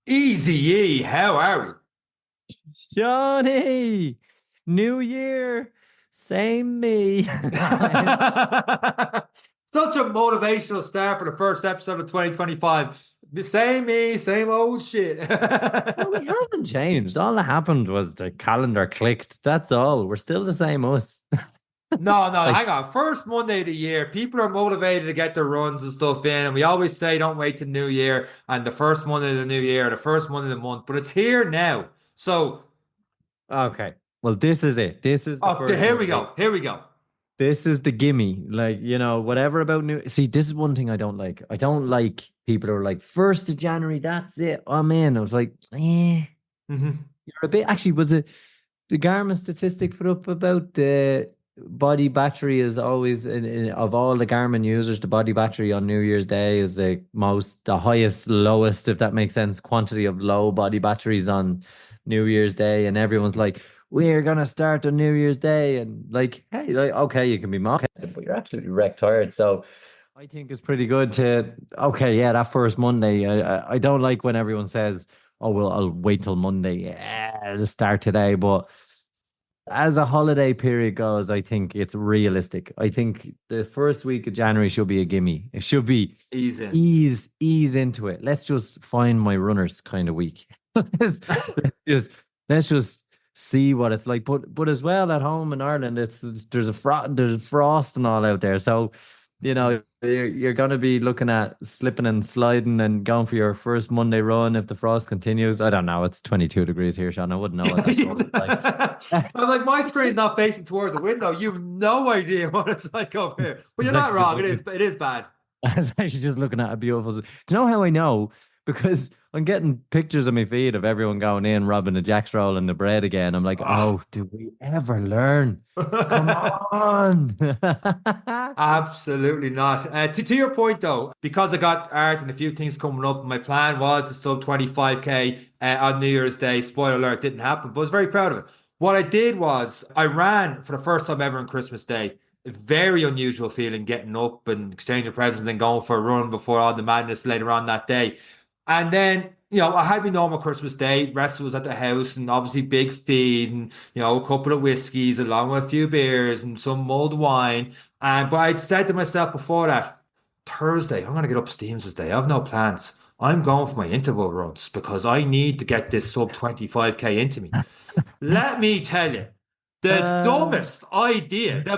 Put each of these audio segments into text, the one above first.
Easy E, how are Johnny, New Year, same me. Such a motivational start for the first episode of 2025. Same me, same old shit. Well, we haven't changed. All that happened was the calendar clicked. That's all. We're still the same us. No, Like, hang on. First Monday of the year, people are motivated to get their runs and stuff in. And we always say don't wait till New Year and the first Monday of the new year, the first Monday of the month, but it's here now. So, okay. Well, this is it. This is the oh, first here we Monday. go. Here we go. This is the gimme. Like, whatever about new. See, this is one thing I don't like. I don't like people who are like, 1st of January, that's it. I'm in. I was like, Mhm. you're a bit. Actually, was it the Garmin statistic put up about the body battery is always of all the Garmin users, the body battery on New Year's Day is the highest, lowest, if that makes sense, quantity of low body batteries on New Year's Day, and everyone's like, we're gonna start on New Year's Day, and like, hey, like, okay, you can be mocked, but you're absolutely wrecked tired. So I think it's pretty good to okay, yeah, that first Monday. I don't like when everyone says, "Oh, well, I'll wait till Monday." Yeah, to start today. But as a holiday period goes, I think it's realistic. I think the first week of January should be a gimme. It should be Ease in. ease into it. Let's just find my runners kind of week. Just let's just see what it's like. But as well at home in Ireland, there's frost and all out there. So you're going to be looking at slipping and sliding and going for your first Monday run if the frost continues. I don't know. It's 22 degrees here, Sean. I wouldn't know what that's going to look like. I'm like, my screen's not facing towards the window. You've no idea what it's like over here. I But was you're not actually just wrong. looking. It is bad. I was actually just looking at a beautiful. Do you know how I know? Because I'm getting pictures of my feed of everyone going in, robbing the jacks roll and the bread again. I'm like, Oh. oh, do we ever learn? Come on. Absolutely not. To your point though, because I got art and a few things coming up, my plan was to sub 25k on New Year's Day. Spoiler alert, didn't happen, but I was very proud of it. What I did was I ran for the first time ever on Christmas Day. A very unusual feeling getting up and exchanging presents and going for a run before all the madness later on that day. And then, I had my normal Christmas Day. Rest was at the house and obviously big feed and, a couple of whiskeys along with a few beers and some mulled wine. But I'd said to myself before that, Thursday, I'm going to get up steams this day. I have no plans. I'm going for my interval runs because I need to get this sub 25k into me. Let me tell you, the Uh, dumbest idea. The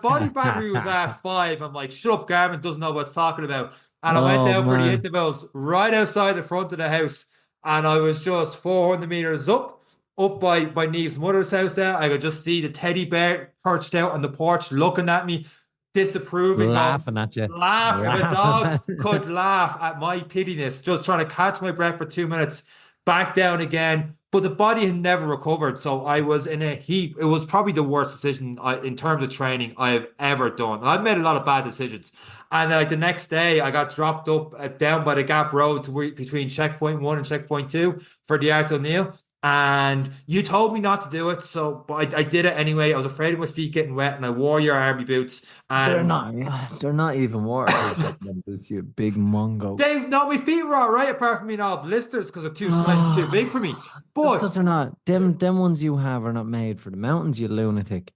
body battery was at 5. I'm like, shut up, Garmin doesn't know what it's talking about. And I went oh out for the man. intervals right outside the front of the house. And I was just 400 meters up by Neve's mother's house there. I could just see the teddy bear perched out on the porch looking at me, disapproving, going, Laughing at you. laugh. If a Laughing dog at you. could laugh at my pittiness, just trying to catch my breath for 2 minutes, back down again. But the body had never recovered. So I was in a heap. It was probably the worst decision in terms of training I have ever done. I've made a lot of bad decisions. And like the next day, I got dropped up down by the Gap Road between checkpoint 1 and checkpoint 2 for the Art O'Neill. And you told me not to do it, so but I did it anyway. I was afraid of my feet getting wet, and I wore your army boots. They're And not. They're not even waterproof. Them boots, you big mongo. they, no, my feet were all right, apart from being all blisters because they're two sizes too big for me. That's because But they're not. Them ones you have are not made for the mountains, you lunatic.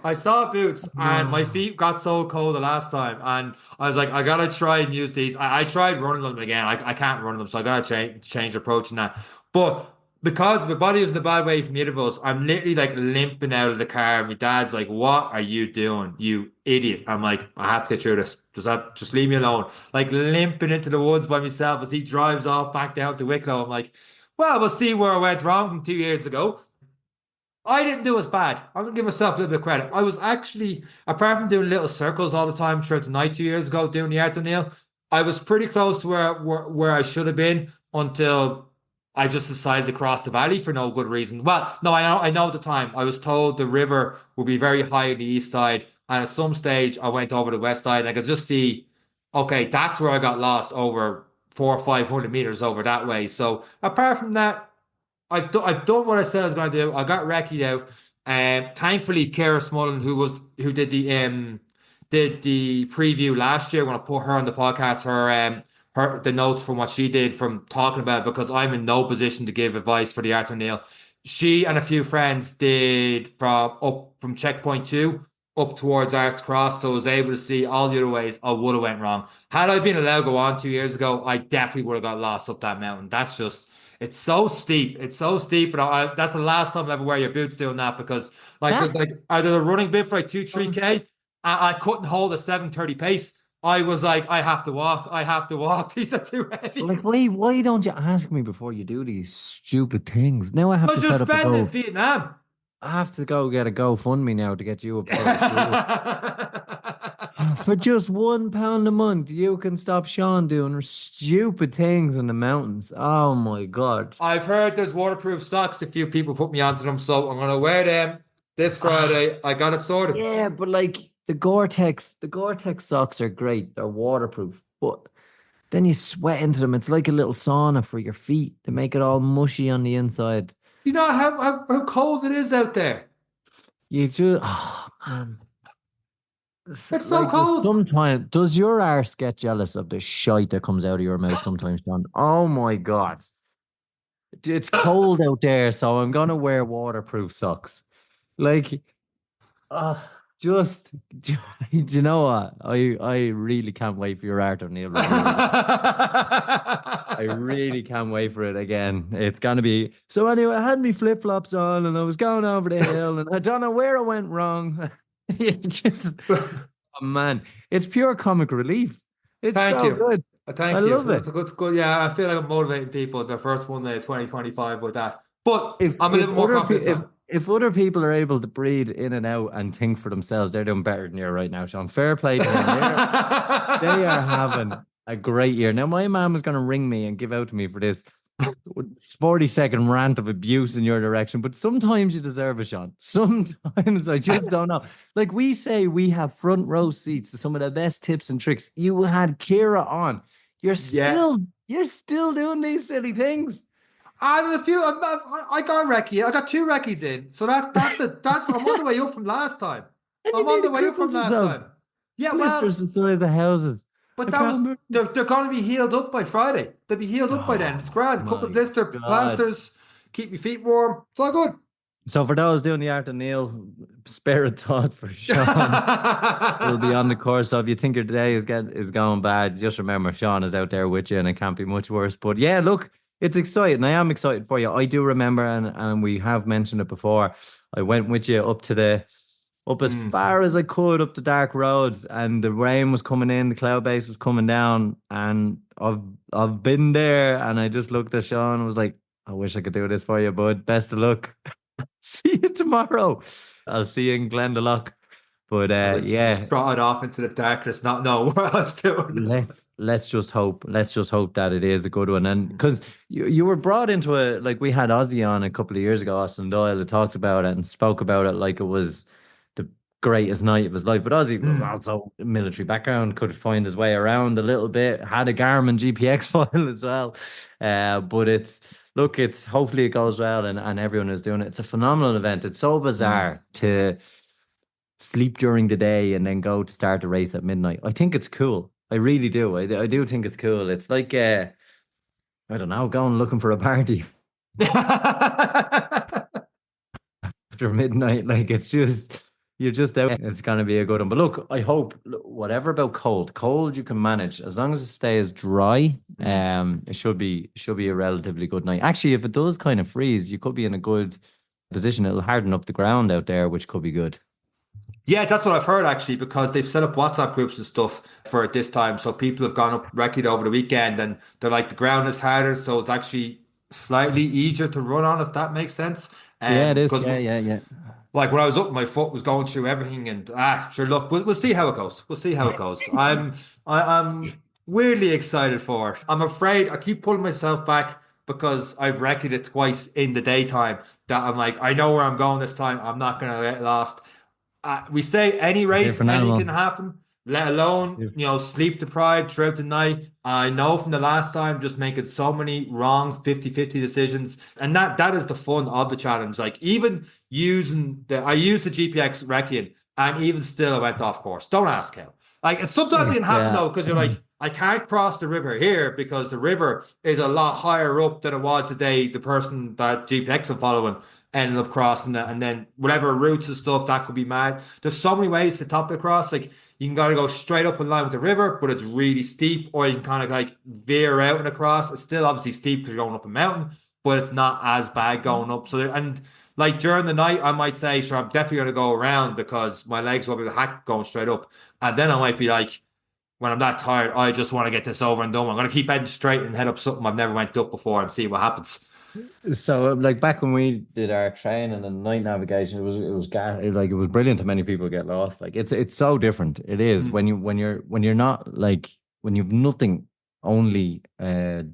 I saw boots and my Oh, feet got so cold the last time. And I was like, I gotta try and use these. I tried running them again. I can't run them, so I gotta change approach in that. But because my body was in a bad way from the intervals, I'm literally like limping out of the car. My dad's like, what are you doing? You idiot. I'm like, I have to get through this. Just leave me alone. Like limping into the woods by myself as he drives off back down to Wicklow. I'm like, well, we'll see where I went wrong from 2 years ago. I didn't do as bad. I'm gonna give myself a little bit of credit. I was actually, apart from doing little circles all the time throughout the night 2 years ago, doing the Art O'Neill, I was pretty close to where I should have been until I just decided to cross the valley for no good reason. Well, no, I know at the time I was told the river would be very high on the east side, and at some stage I went over the west side, and I could just see, okay, that's where I got lost over 400 or 500 meters over that way. So apart from that. I've done what I said I was going to do. I got Recky out. Thankfully, Kara Smullen, who did the preview last year when I put her on the podcast, the notes from what she did from talking about it because I'm in no position to give advice for the Art of O'Neill. She and a few friends did from checkpoint two up towards Arts Cross, so I was able to see all the other ways I would have went wrong. Had I been allowed to go on 2 years ago, I definitely would have got lost up that mountain. That's just it's so steep. It's so steep, and that's the last time I'll ever wear your boots doing that because like there's That's like either a running bit for like 2, 3K. I couldn't hold a 7:30 pace. I was like, I have to walk. I have to walk. These are too heavy. like, why don't you ask me before you do these stupid things? Now I have to Because you're set up a spending in go. Vietnam. I have to go get a GoFundMe now to get you a pair of shorts. For just £1 a month, you can stop Sean doing stupid things in the mountains. Oh my God. I've heard there's waterproof socks. A few people put me onto them, so I'm gonna wear them this Ah, Friday. I got it sorted. yeah, but like the Gore-Tex socks are great. They're waterproof, but then you sweat into them. It's like a little sauna for your feet. They make it all mushy on the inside. You know how cold it is out there. You just, oh man. It's so Like there's cold. sometimes, does your arse get jealous of the shite that comes out of your mouth sometimes, Sean? Oh my God. It's cold out there, so I'm gonna wear waterproof socks. Like, uh, just, do you know what? I really can't wait for your Art O'Neill review. I really can't wait for it again. It's gonna be so. Anyway, I had my flip flops on, and I was going over the hill, and I don't know where I went wrong. It just, oh man, it's pure comic relief. It's Thank so you. good. I Thank you. love it. That's good. Yeah, I feel like I'm motivating people their first one day 2025 with that. But if I'm a if little more other confident pe- now. if other people are able to breathe in and out and think for themselves, they're doing better than you right now, Sean. Fair play to them. They are having a great year. Now, my mom was going to ring me and give out to me for this 40-second rant of abuse in your direction, but sometimes you deserve a Sean. Sometimes I just don't know. Like we say, we have front row seats to some of the best tips and tricks. You had Kira on. You're Yeah. still you're still doing these silly things. I have a few. I got recce. I got two recce's in. So that's I'm on the way up from last time. And I'm you on the nearly way up from crippled last yourself. time. Yeah, Blisters well, the size of houses. but I that can't was move. they're going to be healed up by Friday. They'll be healed up by then. It's Oh grand. A couple of my blister God. plasters, keep your feet warm. It's all good. So for those doing the Art of Neil, spare a thought for Sean. It'll be on the course. So if you think your day is going bad, just remember Sean is out there with you and it can't be much worse. But yeah, look, it's exciting. I am excited for you. I do remember, and we have mentioned it before. I went with you up as Mm. far as I could up the dark road, and the rain was coming in, the cloud base was coming down, and I've been there, and I just looked at Sean and was like, I wish I could do this for you, bud. Best of luck. See you tomorrow. I'll see you in Glendalough. But As I yeah, trotted off into the darkness, not know what I was doing. let's just hope. Let's just hope that it is a good one. And because you were brought into a like we had Ozzy on a couple of years ago, Austin Doyle, that talked about it and spoke about it like it was the greatest night of his life. But Ozzy was Mm. also military background, could find his way around a little bit, had a Garmin GPX file as well. But it's look, it's hopefully it goes well and everyone is doing it. It's a phenomenal event. It's so Mm. bizarre to sleep during the day and then go to start the race at midnight. I think it's cool. I really do. I do think it's cool. It's like I don't know, going looking for a party after midnight. Like it's just you're just out. It's gonna be a good one. But look, I hope whatever about cold you can manage as long as it stays dry. Mm. It should be a relatively good night. Actually, if it does kind of freeze, you could be in a good position. It'll harden up the ground out there, which could be good. Yeah, that's what I've heard actually, because they've set up WhatsApp groups and stuff for it this time. So people have gone up recce over the weekend and they're like the ground is harder, so it's actually slightly easier to run on, if that makes sense. Yeah, it is. Because Yeah, yeah, yeah. like when I was up, my foot was going through everything, and sure, look, we'll see how it goes. We'll see how it goes. I'm weirdly excited for it. I'm afraid I keep pulling myself back because I've wrecked it twice in the daytime. That I'm like, I know where I'm going this time. I'm not gonna get lost. We say any race, Different anything can animal. happen, let alone, sleep deprived throughout the night. I know from the last time just making so many wrong 50-50 decisions. And that is the fun of the challenge. Like even I used the GPX Requiem and even still I went off course. Don't ask how. Like it's sometimes it can happen Yeah. though, because you're like, I can't cross the river here because the river is a lot higher up than it was the day the person that GPX I'm following ended up crossing it. And then whatever routes and stuff, that could be mad. There's so many ways to top it across. Like you can gotta go straight up in line with the river, but it's really steep, or you can kind of like veer out and across. It's still obviously steep because you're going up a mountain, but it's not as bad going up. So and like during the night, I might say, sure, I'm definitely gonna go around because my legs will be hacked going straight up. And then I might be like, when I'm that tired, I just want to get this over and done. I'm gonna keep heading straight and head up something I've never went up before and see what happens. So like back when we did our training and night navigation, it was brilliant how many people get lost. Like it's so different. It is Mm. when you're not like when you've nothing, only a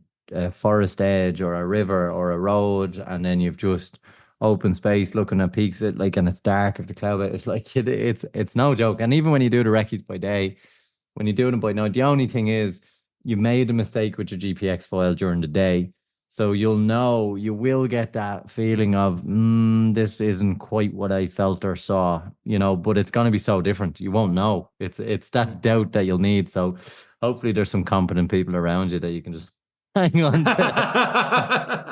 forest edge or a river or a road, and then you've just open space looking at peaks it like and it's dark if the cloud it's like it's no joke. And even when you do the recce's by day, when you do them by night, the only thing is you made a mistake with your GPX file during the day. So you'll know you will get that feeling of this isn't quite what I felt or saw, but it's going to be so different. You won't know. It's that doubt that you'll need. So hopefully there's some competent people around you that you can just hang on to.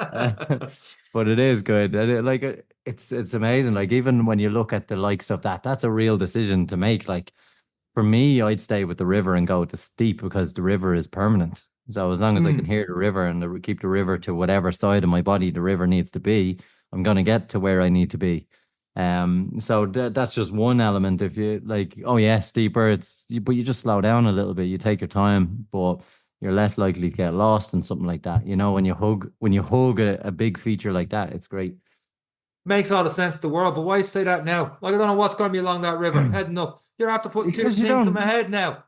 But it is good. It's amazing. Like even when you look at the likes of that, that's a real decision to make. Like for me, I'd stay with the river and go to steep because the river is permanent. So as long as I can Mm. hear the river and keep the river to whatever side of my body the river needs to be, I'm going to get to where I need to be. So that's just one element. If you like, oh yeah, steeper, but you just slow down a little bit. You take your time, but you're less likely to get lost and something like that. When you hug a big feature like that, it's great. Makes all the sense in the world, but why say that now? Like I don't know what's going to be along that river. I'm heading up. You're after putting two Because things in my head now.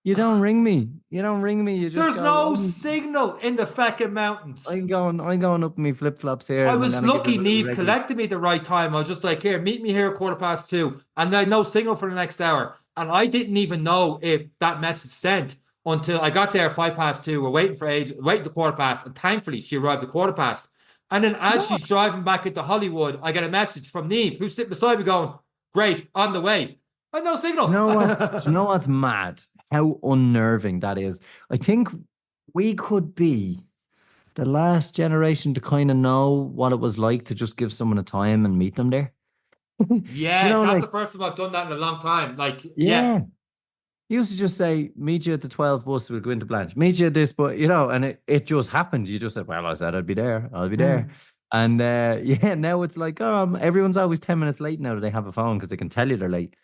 you don't ring me. You don't ring me. You just There's go, no signal in the fucking mountains. I'm going up in my flip flops here, I and I'm was gonna give it lucky a little Neve reggie. collected me at the right time. I was just like, here, meet me here at 2:15. And then no signal for the next hour. And I didn't even know if that message sent until I got there at 2:05. We're waiting for age, waiting to quarter past. And thankfully she arrived at quarter past. And then Do you as know what? she's driving back into Hollywood, I get a message from Neve, who's sitting beside me going, great, on the way. And no Do you signal. know what's? Do you know what's mad? How unnerving that is. I think we could be the last generation to kind of know what it was like to just give someone a time and meet them there. Do you Yeah, know, that's like, the first time I've done that in a long time. Like, yeah. yeah. He used to just say, meet you at the 12 bus, we'll go into Blanche. Meet you at this, but and it just happened. You just said, well, I said I'd be there. I'll be there. Mm. And yeah, now it's like, everyone's always 10 minutes late now that they have a phone because they can tell you they're late.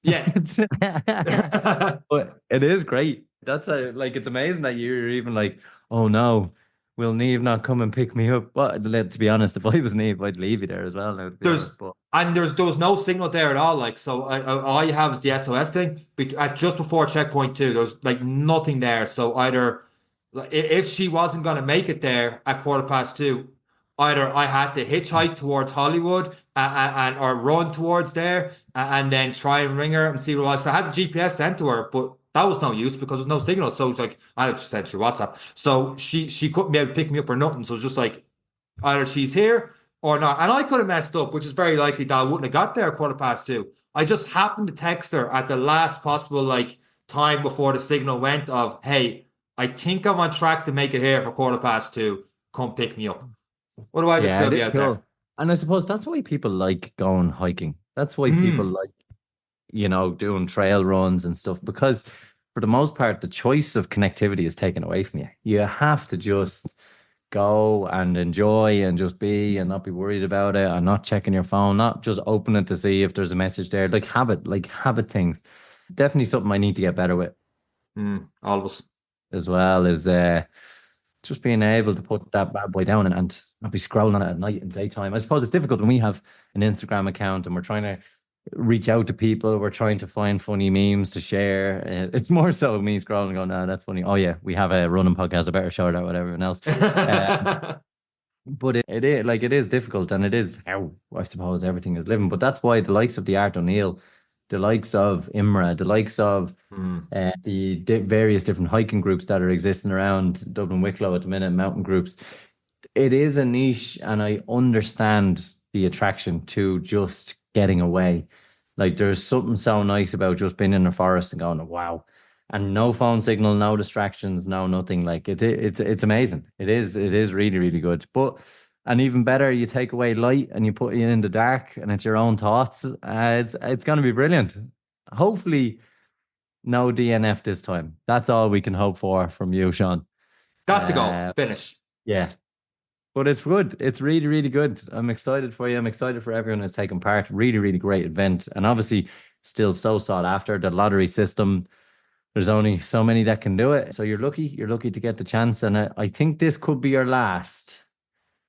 Yeah. But it is great. It's amazing that you're even like, oh no, will Neve not come and pick me up? Well, to be honest, if I was Neve, I'd leave you there as well now, to be There's honest. But there was no signal there at all. Like so, all you have is the SOS thing. At just before checkpoint two, there's like nothing there. So either if she wasn't gonna make it there at 2:15, either I had to hitchhike towards Hollywood and or run towards there and then try and ring her and see what it was. So I had the GPS sent to her, but that was no use because there's no signal. So it's like I just sent her WhatsApp. So she couldn't be able to pick me up or nothing. So it's just like either she's here or not. And I could have messed up, which is very likely that I wouldn't have got there at 2:15. I just happened to text her at the last possible like time before the signal went of, hey, I think I'm on track to make it here for 2:15. Come pick me up. Otherwise, I'd yeah, still it be is out there. cool. And I suppose that's why people like going hiking. That's why people Mm. like, doing trail runs and stuff because for the most part, the choice of connectivity is taken away from you. You have to just go and enjoy and just be and not be worried about it and not checking your phone, not just open it to see if there's a message there. Like habit things. Definitely something I need to get better with Mm. All of us. as well is just being able to put that bad boy down and not be scrolling on it at night and daytime. I suppose it's difficult when we have an Instagram account and we're trying to reach out to people. We're trying to find funny memes to share. It's more so me scrolling, going, "No, that's funny. Oh yeah, we have a running podcast. I better share that with everyone else." Um, but it is difficult, and it is how I suppose everything is living. But that's why the likes of the Art O'Neill, the likes of Imra, the likes of Mm. the various different hiking groups that are existing around Dublin Wicklow at the minute, mountain groups. It is a niche, and I understand the attraction to just getting away. Like there's something so nice about just being in the forest and going, wow. and no phone signal, no distractions, no nothing. Like it's amazing. It is really really good. But and even better, you take away light and you put it in the dark, and it's your own thoughts. It's going to be brilliant. Hopefully, no DNF this time. That's all we can hope for from you, Sean. That's the goal. Uh, Finish. yeah. But it's good. It's really, really good. I'm excited for you. I'm excited for everyone who's taken part. Really, really great event. And obviously, still so sought after. The lottery system, there's only so many that can do it. So you're lucky. You're lucky to get the chance. And I think this could be your last.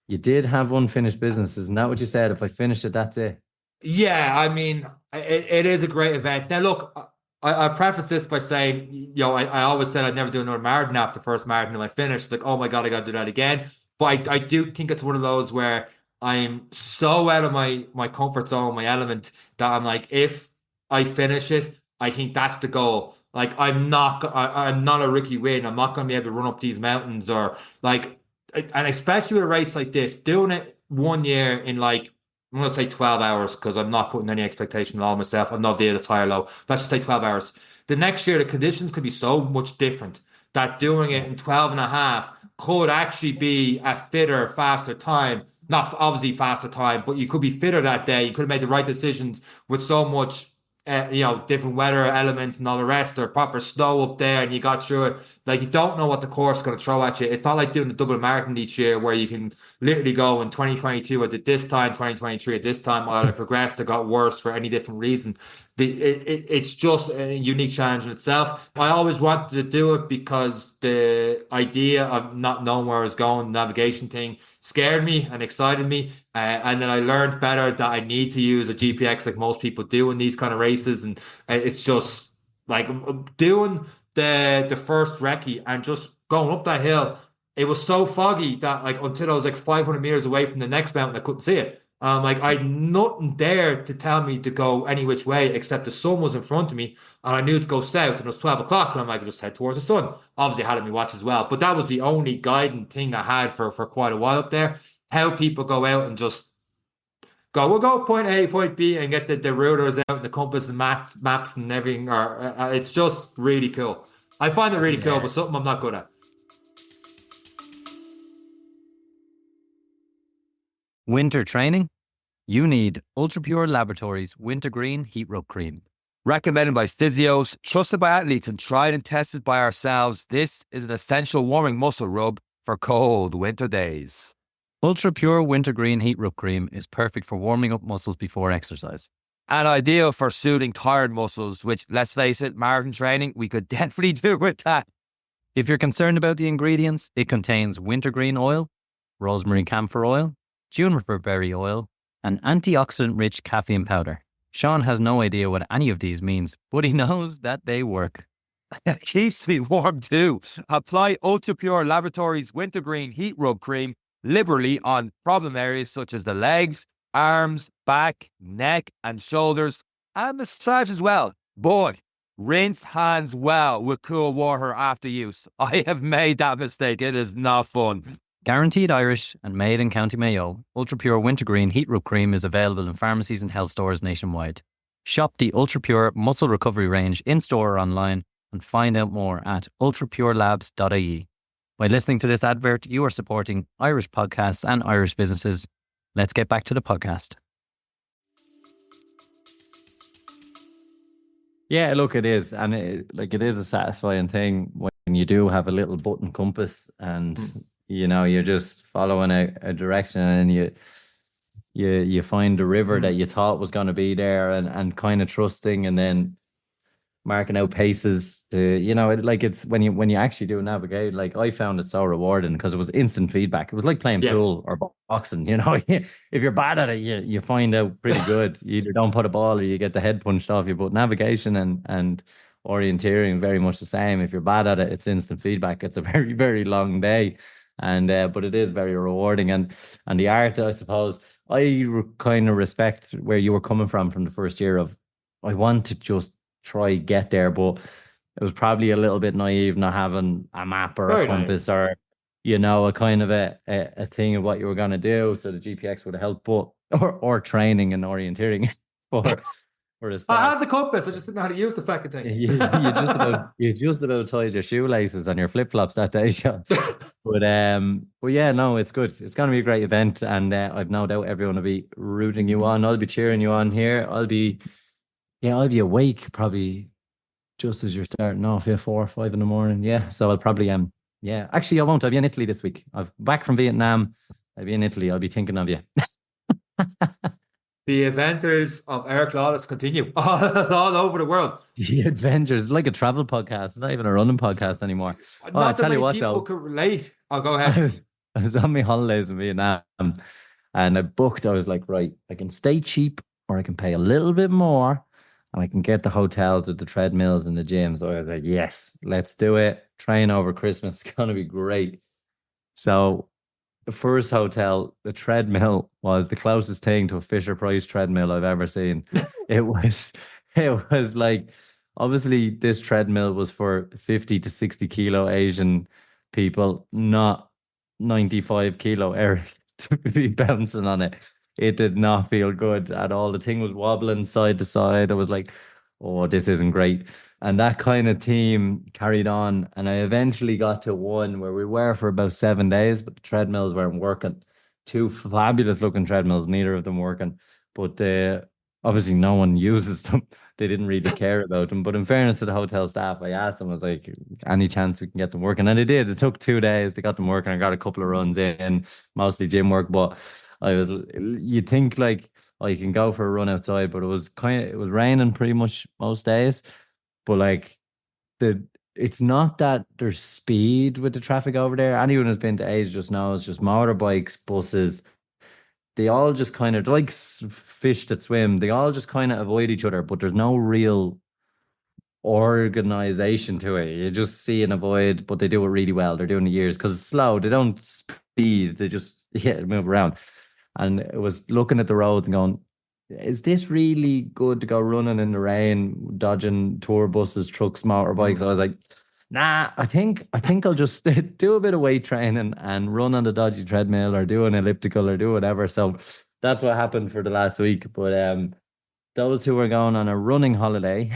You did have unfinished business. Isn't that what you said? If I finish it, that's it. Yeah, I mean, it is a great event. Now, look, I preface this by saying, I always said I'd never do another marathon after the first marathon, and I finished like, oh my God, I got to do that again. But I do think it's one of those where I'm so out of my comfort zone, my element, that I'm like, if I finish it, I think that's the goal. Like, I'm not a Ricky Wynn. I'm not going to be able to run up these mountains or like, and especially with a race like this, doing it 1 year in like, I'm gonna say 12 hours because I'm not putting any expectation on myself. I'm not there to tire low. Let's just say 12 hours. The next year, the conditions could be so much different that doing it Yeah. in 12 and a half could actually be a fitter, faster time. Not obviously faster time, but you could be fitter that day. You could have made the right decisions with so much, different weather elements and all the rest, or proper snow up there, and you got through it. Like you don't know what the course is going to throw at you. It's not like doing the Dublin Marathon each year where you can literally go in 2022 at this time, 2023 at this time, or it progressed or got worse for any different reason. It's just a unique challenge in itself. I always wanted to do it because the idea of not knowing where I was going, the navigation thing, scared me and excited me. And then I learned better that I need to use a GPX like most people do in these kind of races. And it's just like doing the first recce and just going up that hill. It was so foggy that like until I was like 500 meters away from the next mountain, I couldn't see it. Like I had nothing there to tell me to go any which way except the sun was in front of me and I knew to go south and it was 12 o'clock and I'm like, just head towards the sun. Obviously I had it in my watch as well, but that was the only guiding thing I had for quite a while up there. How people go out and just we'll go point A, point B and get the routers out and the compass and maps and everything. Or it's just really cool. I find it really cool, Yeah. but something I'm not good at. Winter training? You need Ultra Pure Laboratories Wintergreen Heat Rub Cream. Recommended by physios, trusted by athletes, and tried and tested by ourselves, this is an essential warming muscle rub for cold winter days. Ultra Pure Wintergreen Heat Rub Cream is perfect for warming up muscles before exercise. And ideal for soothing tired muscles, which, let's face it, marathon training, we could definitely do with that. If you're concerned about the ingredients, it contains wintergreen oil, rosemary camphor oil, juniper berry oil, and antioxidant-rich caffeine powder. Sean has no idea what any of these means, but he knows that they work. It keeps me warm too. Apply Ultra Pure Laboratories Wintergreen Heat Rub Cream liberally on problem areas such as the legs, arms, back, neck, and shoulders, and massage as well. Boy, rinse hands well with cool water after use. I have made that mistake. It is not fun. Guaranteed Irish and made in County Mayo, Ultra Pure Wintergreen Heat Rub Cream is available in pharmacies and health stores nationwide. Shop the Ultra Pure Muscle Recovery range in-store or online and find out more at ultrapurelabs.ie. By listening to this advert, you are supporting Irish podcasts and Irish businesses. Let's get back to the podcast. Yeah, look, it is. And it is a satisfying thing when you do have a little button compass and you're just following a direction and you find the river that you thought was going to be there and kind of trusting and then marking out paces to, it's when you actually do navigate, like I found it so rewarding because it was instant feedback. It was like playing Yeah. pool or boxing, if you're bad at it, you find out pretty good. You either don't put a ball or you get the head punched off you, but navigation and orienteering very much the same. If you're bad at it, it's instant feedback. It's a very, very long day. And but it is very rewarding, and the art, I suppose, kind of respect where you were coming from the first year of I want to just try get there, but it was probably a little bit naive not having a map or Very a compass naive. or a kind of a thing of what you were going to do. So the GPX would have helped, but or training and orienteering for for a I start. had the compass. I just didn't know how to use the fucking thing. You just about tied your shoelaces on your flip flops that day, Sean. But yeah, no, it's good. It's going to be a great event, and I've no doubt everyone will be rooting you on. I'll be cheering you on here. I'll be awake probably just as you're starting off, yeah, 4 or 5 in the morning. Yeah, so I'll probably yeah. Actually, I won't. I'll be in Italy this week. I've back from Vietnam. I'll be in Italy. I'll be thinking of you. The adventures of Eric Lawless continue all over the world. The Adventures, like a travel podcast, not even a running podcast anymore. Oh, I Not that tell you many what, people though, could relate. Oh, go I ahead. was, I was on my holidays in Vietnam, and I was like, right, I can stay cheap or I can pay a little bit more and I can get the hotels with the treadmills and the gyms. So I was like, yes, let's do it. Train over Christmas. It's going to be great. So the first hotel, the treadmill was the closest thing to a Fisher Price treadmill I've ever seen. It was, it was like, obviously this treadmill was for 50 to 60 kilo Asian people, not 95 kilo Eric to be bouncing on it. It did not feel good at all. The thing was wobbling side to side. I was like, oh, this isn't great. And that kind of theme carried on. And I eventually got to one where we were for about 7 days, but the treadmills weren't working. Two fabulous looking treadmills, neither of them working. But obviously, no one uses them. They didn't really care about them. But in fairness to the hotel staff, I asked them, I was like, any chance we can get them working? And they did. It took 2 days. They got them working. I got a couple of runs in, mostly gym work. But you think like, oh, you can go for a run outside, but it was raining pretty much most days. But like the it's not that there's speed with the traffic over there. Anyone who's been to Asia just knows just motorbikes, buses, they all just kind of like fish that swim. They all just kind of avoid each other, but there's no real organization to it. You just see and avoid, but they do it really well. They're doing it years because it's slow. They don't speed. They just move around. And it was looking at the roads and going, is this really good to go running in the rain, dodging tour buses, trucks, motorbikes? I was like, nah, I think I'll just do a bit of weight training and run on the dodgy treadmill or do an elliptical or do whatever. So that's what happened for the last week. But those who are going on a running holiday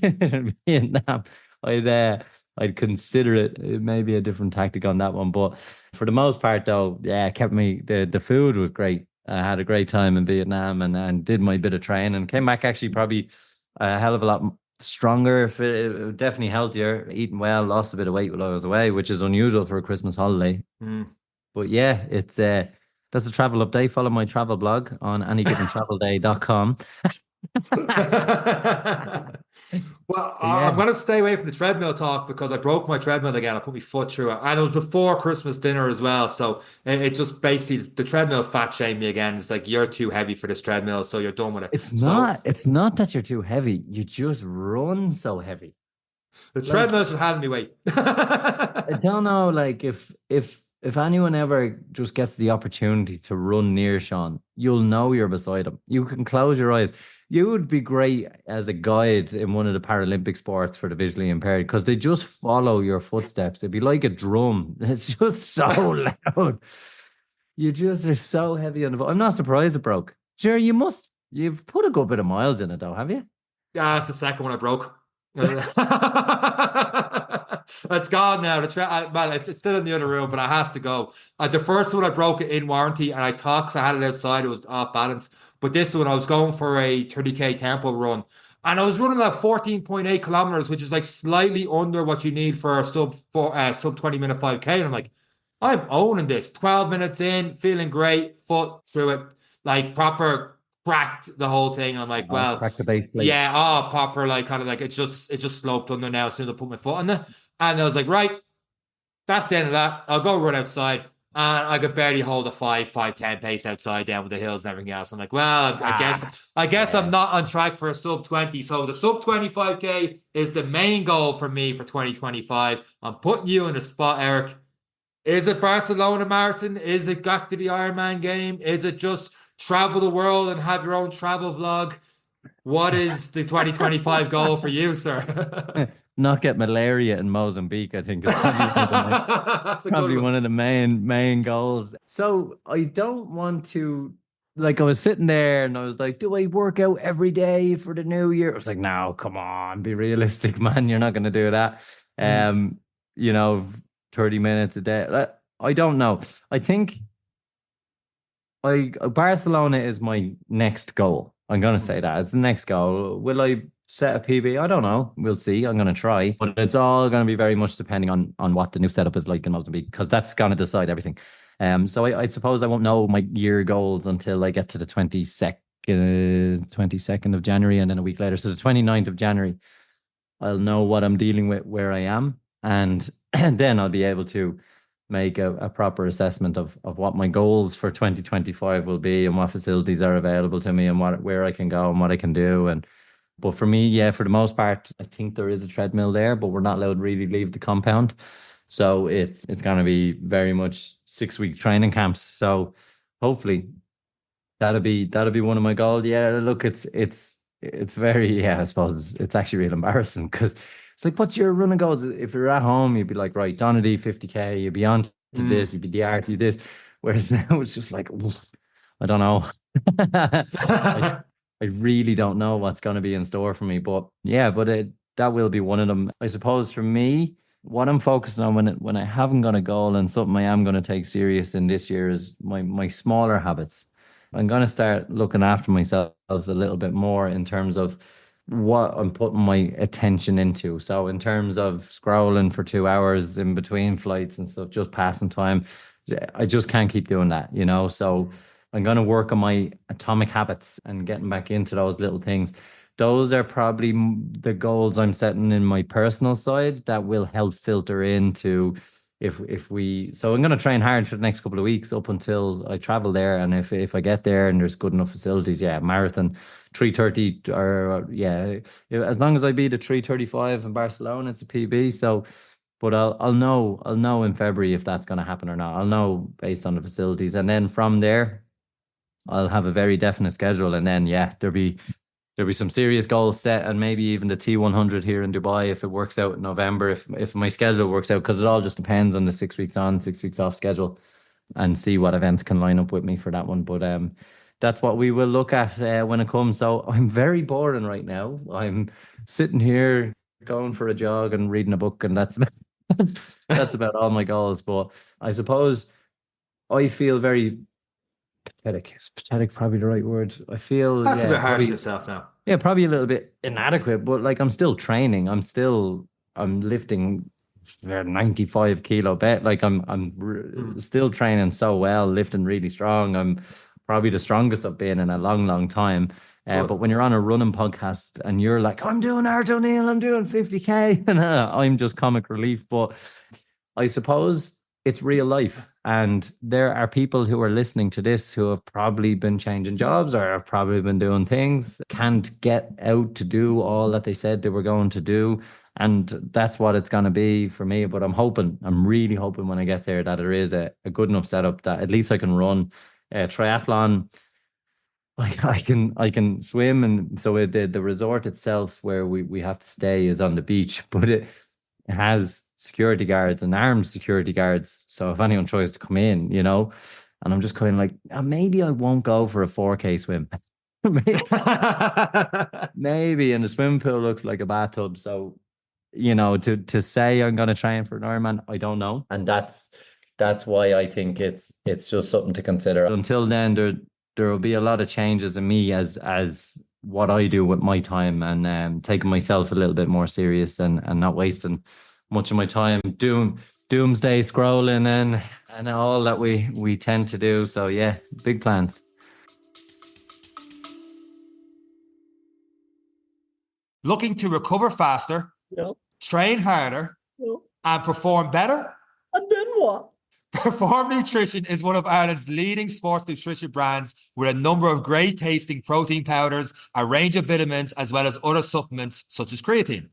in Vietnam, I'd uh, I'd consider it maybe a different tactic on that one. But for the most part, though, yeah, it kept me. The food was great. I had a great time in Vietnam and did my bit of training. Came back actually probably a hell of a lot stronger, definitely healthier, eating well, lost a bit of weight while I was away, which is unusual for a Christmas holiday. Mm. But yeah, it's that's a travel update. Follow my travel blog on anygiventravelday.com. Well, I'm Yeah. going to stay away from the treadmill talk because I broke my treadmill again. I put my foot through it. And it was before Christmas dinner as well. So it just basically, the treadmill fat shamed me again. It's like, you're too heavy for this treadmill, so you're done with it. So It's not that you're too heavy. You just run so heavy. the Like treadmill should have me weight. I don't know, like if anyone ever just gets the opportunity to run near Sean, you'll know you're beside him. You can close your eyes. You would be great as a guide in one of the Paralympic sports for the visually impaired because they just follow your footsteps. It'd be like a drum. It's just so loud. You just are so heavy on the foot. I'm not surprised it broke. Sure, you've put a good bit of miles in it though, have you? Yeah, that's the second one I broke. It's gone now. Well, it's still in the other room, but it has to go. The first one I broke it in warranty, and I thought 'cause I had it outside, it was off balance. But this one, I was going for a 30K tempo run, and I was running at 14.8 kilometers, which is like slightly under what you need for a sub 20 minute 5K. And I'm like, I'm owning this. 12 minutes in, feeling great, foot through it, like proper cracked the whole thing. I'm like, Oh, well. crack the base plate. Yeah, proper, like kind of like it just sloped under now as soon as I put my foot on it. And I was like, right, that's the end of that. I'll go run outside. And I could barely hold a 5:10 pace outside down with the hills and everything else. I'm like, well, I guess I'm Yeah. not on track for a sub 20. So the sub 25K is the main goal for me for 2025. I'm putting you in the spot, Eric. Is it Barcelona Marathon? Is it got to the Ironman game? Is it just travel the world and have your own travel vlog? What is the 2025 goal for you, sir? Not get malaria in Mozambique, I think is probably That's a good probably one. one of the main goals. So I don't want to like I was sitting there and I was like, do I work out every day for the new year? I was like, no, come on, be realistic, man. You're not going to do that. Mm. Um, you know, 30 minutes a day. I don't know. I think Barcelona is my next goal. I'm gonna Mm. say that it's the next goal. Will I set a PB? I don't know. We'll see. I'm gonna try, but it's all gonna be very much depending on what the new setup is like in Mozambique because that's gonna decide everything. So I suppose I won't know my year goals until I get to the 22nd of January, and then a week later, so the 29th of January, I'll know what I'm dealing with, where I am, and and then I'll be able to make a proper assessment of what my goals for 2025 will be and what facilities are available to me and where I can go and what I can do. And but for me, yeah, for the most part, I think there is a treadmill there, but we're not allowed to really leave the compound. So it's gonna be very much 6 week training camps. So hopefully that'll be one of my goals. Yeah, look, it's very, yeah, I suppose it's actually real embarrassing because it's like, what's your running goals? If you're at home, you'd be like, right, Donady, 50K, you'd be on to Mm. this, you'd be the art, you this. Whereas now it's just like, oof, I don't know. I I really don't know what's going to be in store for me. But yeah, that will be one of them. I suppose for me, what I'm focusing on when I haven't got a goal and something I am going to take serious in this year is my smaller habits. I'm going to start looking after myself a little bit more in terms of what I'm putting my attention into. So in terms of scrolling for 2 hours in between flights and stuff, just passing time, I just can't keep doing that, you know? So I'm going to work on my atomic habits and getting back into those little things. Those are probably the goals I'm setting in my personal side that will help filter into if we. So I'm going to train hard for the next couple of weeks up until I travel there, and if I get there and there's good enough facilities, yeah, marathon 3:30 or yeah, as long as I beat the 3:35 in Barcelona, it's a PB. So but I'll know in February if that's going to happen or not. I'll know based on the facilities, and then from there, I'll have a very definite schedule. And then yeah, there'll be some serious goals set, and maybe even the T100 here in Dubai if it works out in November. If my schedule works out, because it all just depends on the 6 weeks on, 6 weeks off schedule, and see what events can line up with me for that one. But that's what we will look at when it comes. So I'm very boring right now. I'm sitting here going for a jog and reading a book, and that's that's about all my goals. But I suppose I feel very pathetic. Is pathetic probably the right word? I feel, That's a yeah, bit harsh on probably, yourself now. yeah, probably a little bit inadequate, but like I'm still training. I'm lifting a 95 kilo bet. Like Mm. still training so well, lifting really strong. I'm probably the strongest I've been in a long, long time. Good. But when you're on a running podcast and you're like, I'm doing Art O'Neill, I'm doing 50K, and I'm just comic relief. But I suppose it's real life. And there are people who are listening to this who have probably been changing jobs or have probably been doing things, can't get out to do all that they said they were going to do. And that's what it's going to be for me. But I'm really hoping when I get there that there is a good enough setup that at least I can run a triathlon. I can swim, and so the resort itself where we have to stay is on the beach, but it has security guards and armed security guards. So if anyone tries to come in, and I'm just kind of like, maybe I won't go for a 4K swim. Maybe, and the swimming pool looks like a bathtub. So, to say I'm going to train for an Ironman, I don't know, and that's why I think it's just something to consider. Until then, there will be a lot of changes in me as what I do with my time, and taking myself a little bit more serious, and not wasting much of my time doomsday scrolling and all that we tend to do. So yeah, big plans. Looking to recover faster, Yep. train harder, Yep. and perform better? And then what? Perform Nutrition is one of Ireland's leading sports nutrition brands with a number of great tasting protein powders, a range of vitamins, as well as other supplements such as creatine.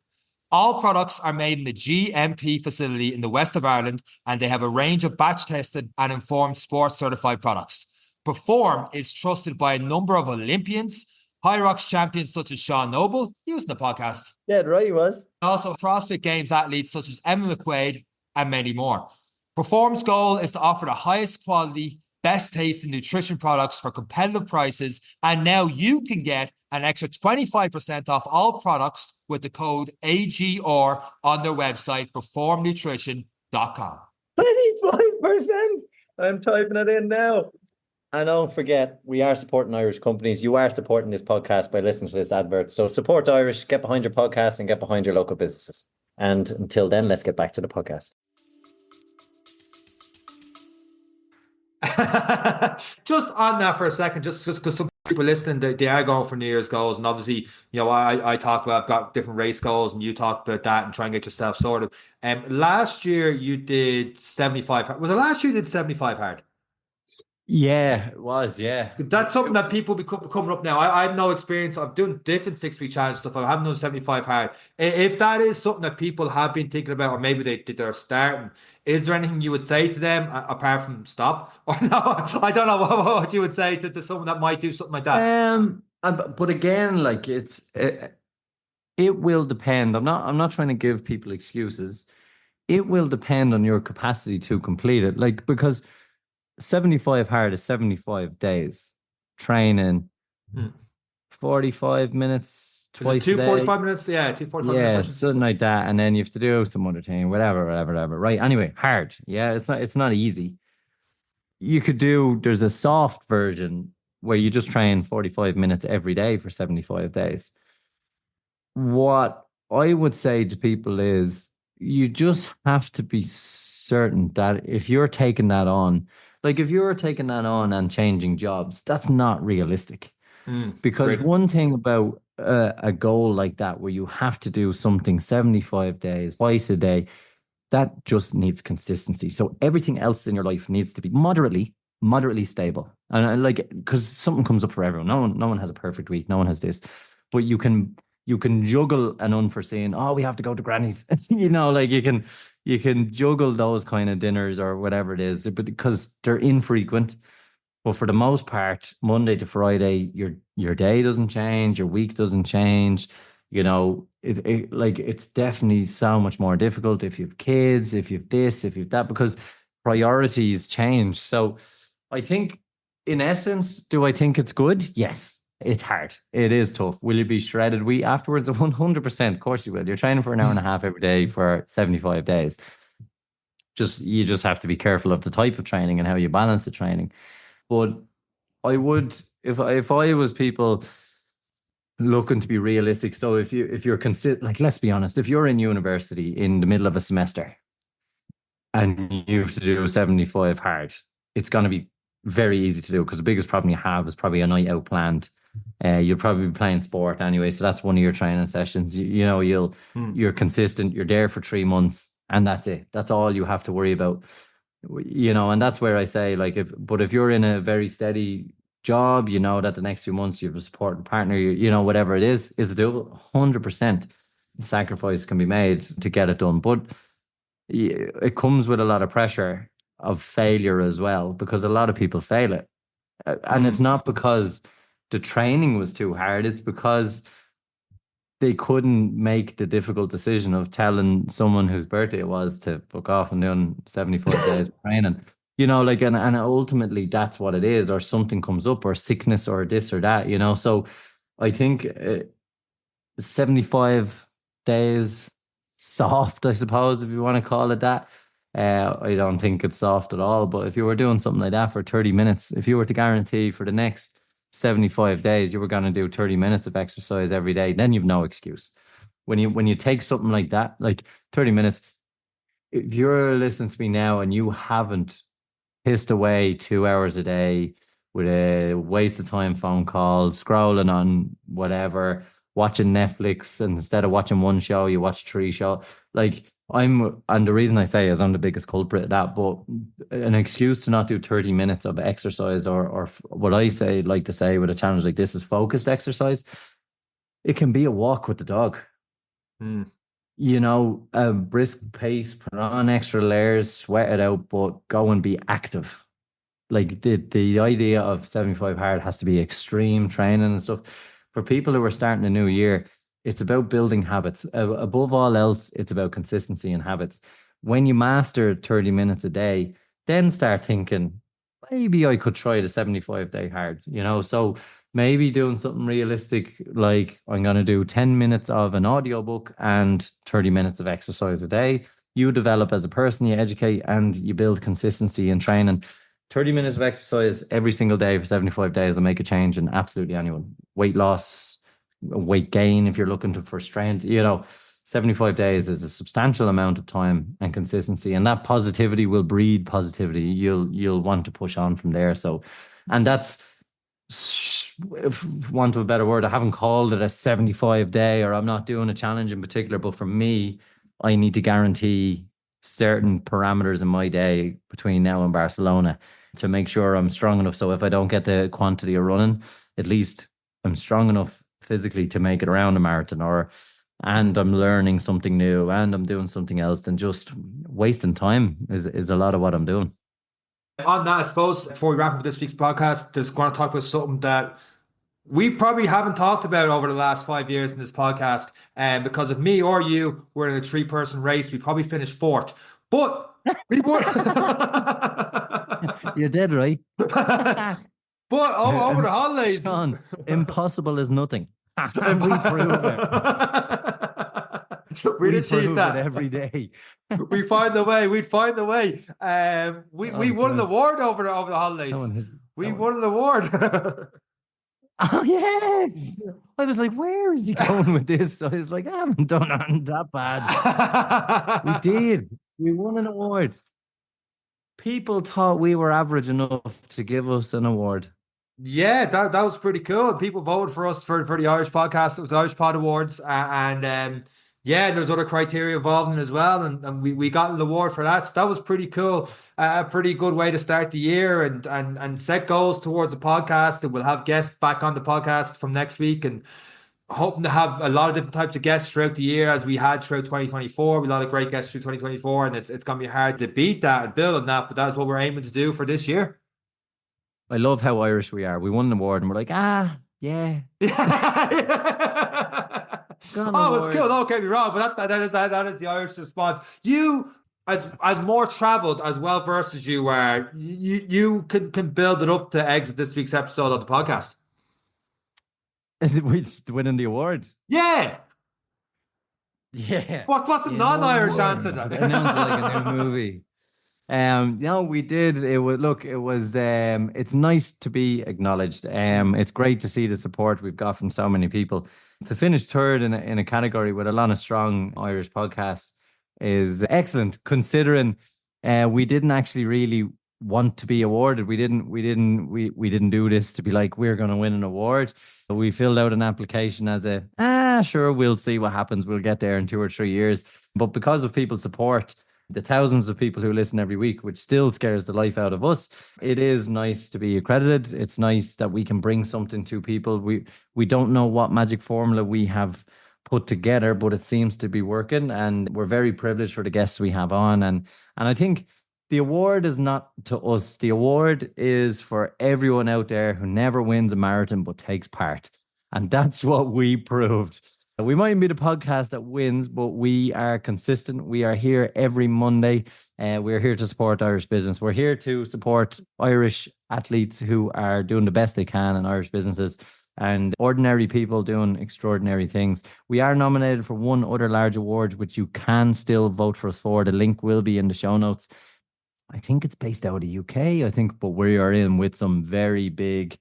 All products are made in the GMP facility in the west of Ireland, and they have a range of batch tested and informed sports certified products. Perform is trusted by a number of Olympians, High Rocks champions such as Sean Noble, he was in the podcast. Yeah, right, he was. Also CrossFit Games athletes such as Emma McQuaid and many more. Perform's goal is to offer the highest quality, best tasting nutrition products for competitive prices. And now you can get an extra 25% off all products with the code AGR on their website, performnutrition.com. 25%. I'm typing it in now. And don't forget, we are supporting Irish companies. You are supporting this podcast by listening to this advert. So support Irish, get behind your podcast and get behind your local businesses. And until then, let's get back to the podcast. Just on that for a second, just because some people listening, they are going for New Year's goals, and obviously, I talk about, I've got different race goals, and you talk about that and try and get yourself sorted. Last year you did 75. Was it last year you did 75 hard? Yeah, it was, yeah. That's something that people be coming up now. I have no experience. I'm doing different 6 week challenge stuff. I haven't done 75 hard. If that is something that people have been thinking about, or maybe they're starting, is there anything you would say to them apart from stop? Or no, I don't know what you would say to someone that might do something like that. But again, like it will depend. I'm not trying to give people excuses. It will depend on your capacity to complete it. Like, because 75 hard is 75 days training, 45 minutes twice a day. 45 minutes? Yeah, 45 minutes. Yeah, something like that. And then you have to do some other thing, whatever. Right. Anyway, hard. Yeah, it's not easy. There's a soft version where you just train 45 minutes every day for 75 days. What I would say to people is you just have to be certain that if you're taking that on, like if you're taking that on and changing jobs, that's not realistic. Because great. one thing about a goal like that, where you have to do something 75 days, twice a day, that just needs consistency. So everything else in your life needs to be moderately stable. And because something comes up for everyone. No one has a perfect week. No one has this, but you can juggle an unforeseen. Oh, we have to go to Granny's. Like you can juggle those kind of dinners or whatever it is, but because they're infrequent. But for the most part, Monday to Friday, your day doesn't change, your week doesn't change. It's definitely so much more difficult if you have kids, if you have this, if you have that, because priorities change. So I think, in essence, do I think it's good? Yes. It's hard. It is tough. Will you be shredded afterwards? 100%. Of course you will. You're training for an hour and a half every day for 75 days. You just have to be careful of the type of training and how you balance the training. But I would, if I was people looking to be realistic. So if you're let's be honest, if you're in university in the middle of a semester and you have to do 75 hard, it's going to be very easy to do, because the biggest problem you have is probably a night out planned. You'll probably be playing sport anyway, so that's one of your training sessions. You're consistent. You're there for 3 months, and that's it. That's all you have to worry about. And that's where I say, like, if you're in a very steady job, that the next few months you have a supporting partner, whatever it is doable. 100% sacrifice can be made to get it done, but it comes with a lot of pressure of failure as well, because a lot of people fail it, and it's not because the training was too hard. It's because they couldn't make the difficult decision of telling someone whose birthday it was to fuck off and doing 75 days of training. And ultimately that's what it is, or something comes up, or sickness, or this or that, So I think 75 days soft, I suppose, if you want to call it that. I don't think it's soft at all. But if you were doing something like that for 30 minutes, if you were to guarantee for the next 75 days you were going to do 30 minutes of exercise every day, then you've no excuse. When you take something like that, like 30 minutes, if you're listening to me now and you haven't pissed away 2 hours a day with a waste of time phone call, scrolling on whatever, watching Netflix, and instead of watching one show you watch 3 shows, and the reason I say is I'm the biggest culprit of that, but an excuse to not do 30 minutes of exercise, or what I like to say with a challenge like this is focused exercise. It can be a walk with the dog. A brisk pace, put on extra layers, sweat it out, but go and be active. Like the idea of 75 hard has to be extreme training and stuff. For people who are starting a new year, it's about building habits. Above all else, it's about consistency and habits. When you master 30 minutes a day, then start thinking, maybe I could try the 75-day hard, so maybe doing something realistic, like I'm going to do 10 minutes of an audiobook and 30 minutes of exercise a day. You develop as a person, you educate, and you build consistency in training. 30 minutes of exercise every single day for 75 days will make a change in absolutely anyone. Weight loss, weight gain, if you're looking for strength, 75 days is a substantial amount of time and consistency, and that positivity will breed positivity. You'll want to push on from there. So, and that's, if want of a better word, I haven't called it a 75 day, or I'm not doing a challenge in particular, but for me, I need to guarantee certain parameters in my day between now and Barcelona to make sure I'm strong enough. So if I don't get the quantity of running, at least I'm strong enough physically to make it around a marathon, and I'm learning something new and I'm doing something else, than just wasting time is a lot of what I'm doing. On that, I suppose, before we wrap up this week's podcast, just want to talk about something that we probably haven't talked about over the last 5 years in this podcast. And because if me or you were in a 3-person race, we probably finished fourth. But we won. You're dead right. But over the holidays, Sean, impossible is nothing. We prove it. We'd achieve that every day. We find the way. We'd find the way. We won an award over the holidays. We won an award. Oh yes! I was like, where is he going with this? So I was like, I haven't done nothing that bad. We did. We won an award. People thought we were average enough to give us an award. Yeah, that was pretty cool. People voted for us for the Irish podcast, the Irish Pod Awards, yeah, there's other criteria involved in as well, and we got an award for that. So that was pretty cool. A pretty good way to start the year and set goals towards the podcast. And we'll have guests back on the podcast from next week, and hoping to have a lot of different types of guests throughout the year, as we had throughout 2024. We had a lot of great guests through 2024, and it's going to be hard to beat that and build on that. But that's what we're aiming to do for this year. I love how Irish we are. We won an award and we're like, yeah. Oh, it's cool. Don't get me wrong, but that is the Irish response. You, as more travelled, as well versed as you are, you can build it up to exit this week's episode of the podcast. Winning the award. Yeah. Yeah. What's the non-Irish answer? It sounds like a new movie. No, we did. It's nice to be acknowledged. It's great to see the support we've got from so many people. To finish third in a category with a lot of strong Irish podcasts is excellent, considering we didn't actually really want to be awarded. We didn't do this to be like, we're going to win an award. We filled out an application as sure, we'll see what happens. We'll get there in 2 or 3 years. But because of people's support, the thousands of people who listen every week, which still scares the life out of us, it is nice to be accredited. It's nice that we can bring something to people. We don't know what magic formula we have put together, but it seems to be working, and we're very privileged for the guests we have on. And I think the award is not to us. The award is for everyone out there who never wins a marathon but takes part. And that's what we proved. We mightn't be the podcast that wins, but we are consistent. We are here every Monday. We're here to support Irish business. We're here to support Irish athletes who are doing the best they can in Irish businesses, and ordinary people doing extraordinary things. We are nominated for one other large award, which you can still vote for us for. The link will be in the show notes. I think it's based out of the UK, but we are in with some very big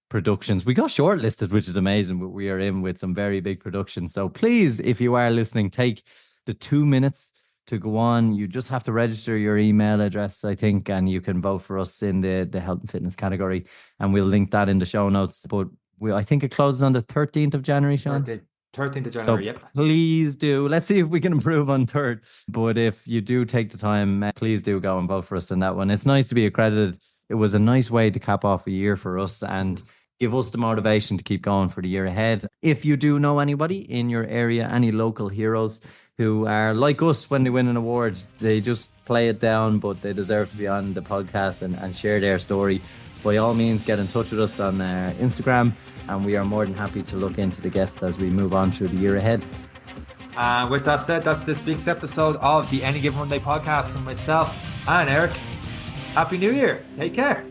productions. We got shortlisted, which is amazing, but we are in with some very big productions. So please, if you are listening, take the 2 minutes to go on. You just have to register your email address, I think, and you can vote for us in the health and fitness category, and we'll link that in the show notes. But I think it closes on the 13th of January, Sean. 13th of January, so yep. Please do. Let's see if we can improve on third. But if you do take the time, please do go and vote for us in that one. It's nice to be accredited. It was a nice way to cap off a year for us and give us the motivation to keep going for the year ahead. If you do know anybody in your area, any local heroes who are like us when they win an award, they just play it down, but they deserve to be on the podcast and share their story, by all means, get in touch with us on Instagram, and we are more than happy to look into the guests as we move on through the year ahead. With that said, that's this week's episode of the Any Given Monday podcast from myself and Eric. Happy New Year. Take care.